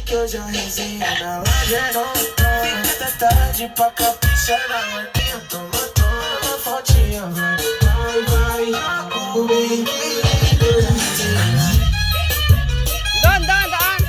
que eu já resenhei na loja. Fica até tarde pra caprichar na marquinha. Toma, toma, fotinha, vai, vai, vai. O baby, eu já resenhei. Doon, doon, doon.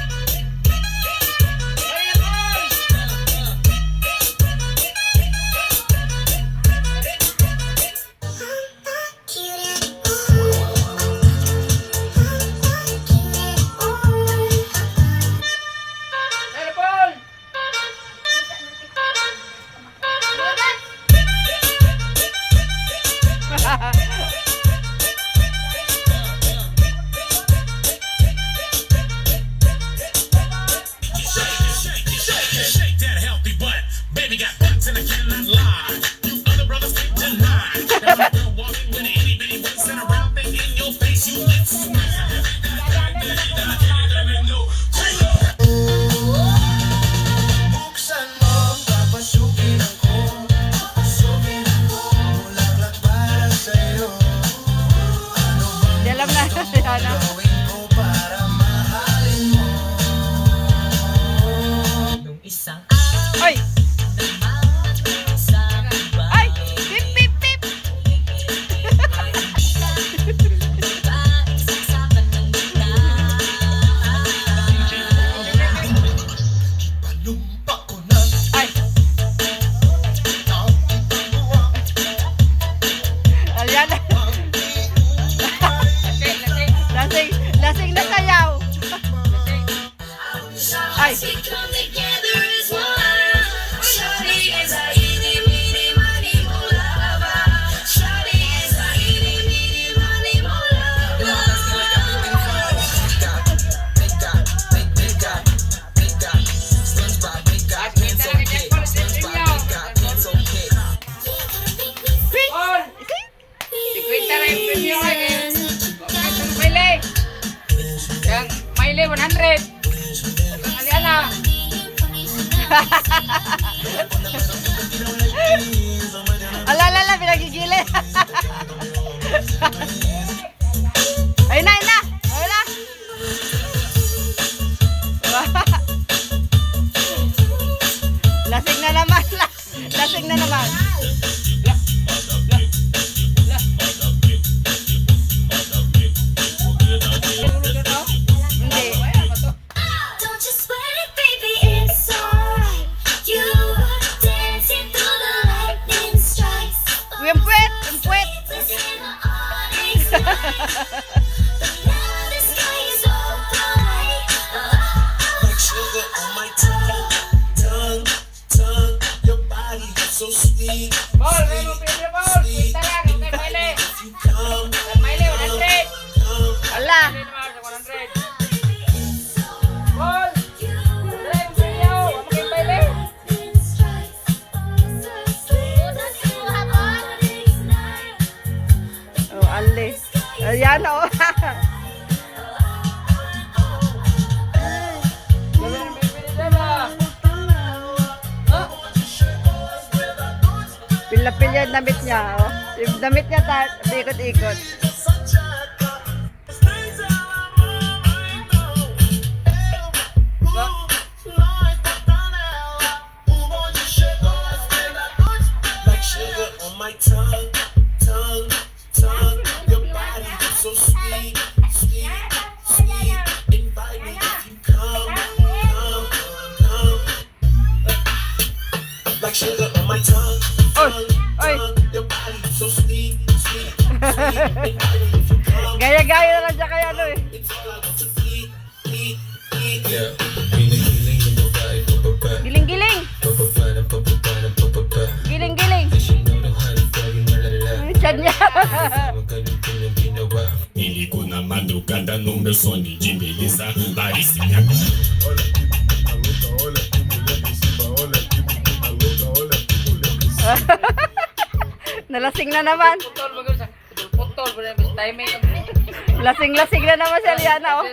Baby got butts and I cannot lie. You other brothers can't deny. That my girl walking with an itty bitty waist and a round thing in your face. You get Buksan mo, papasukin ako. Papasukin ako. Bulaklak para sa'yo. Ano bang Di alam na. Ano? gawin ko para mahalin mo? Nung isang Ay! Ay! Pip, pip, pip! Palumpak ko na. Ay! Ayan na. Lasing, lasing na sayaw. Ay! Maile 100. Aliana. Ala, pinagigili. Ayun na, ayun na. Ayun na. Lasing na naman. Lasing na naman. Hindi. Don't you sweat it, baby, it's alright. You dancing through the lightning strikes. Yung puwet, yung puwet. Listen to all these lights. But now the sky is so bright. Like sugar on my tongue, tongue, tongue. Your body is so sweet, Ball, sweet, sweet. If you come, Maile 100. come. Ala. Ball. Lightning strikes. So sweet. Oh, ali. Ayan, oh. Pila-pila yung damit niya, oh. Yung damit niya, ikot-ikot. Like sugar on my tongue, tongue, tongue. Your body is so sweet, sweet, sweet. Invite me if you come, come, come. Like sugar on my tongue, tongue, Oy. tongue. Your body is so sweet, sweet, sweet. Invite me if you come. Gaya-gaya na lang siya kaya, ano, eh. It's all I want to eat, eat, eat. Yeah, giling-giling yung babae, papapa. Giling-giling. Papapa na papapa na papapa. Giling-giling. She know the honey, very malala. Tiyan niya. Magaling ko yung ginawa. Ili ko na madrugada nung beso ni Jimmy Lisa. Larisinya. Nalasing na naman. Lasing-lasing na naman si Aliana, oh.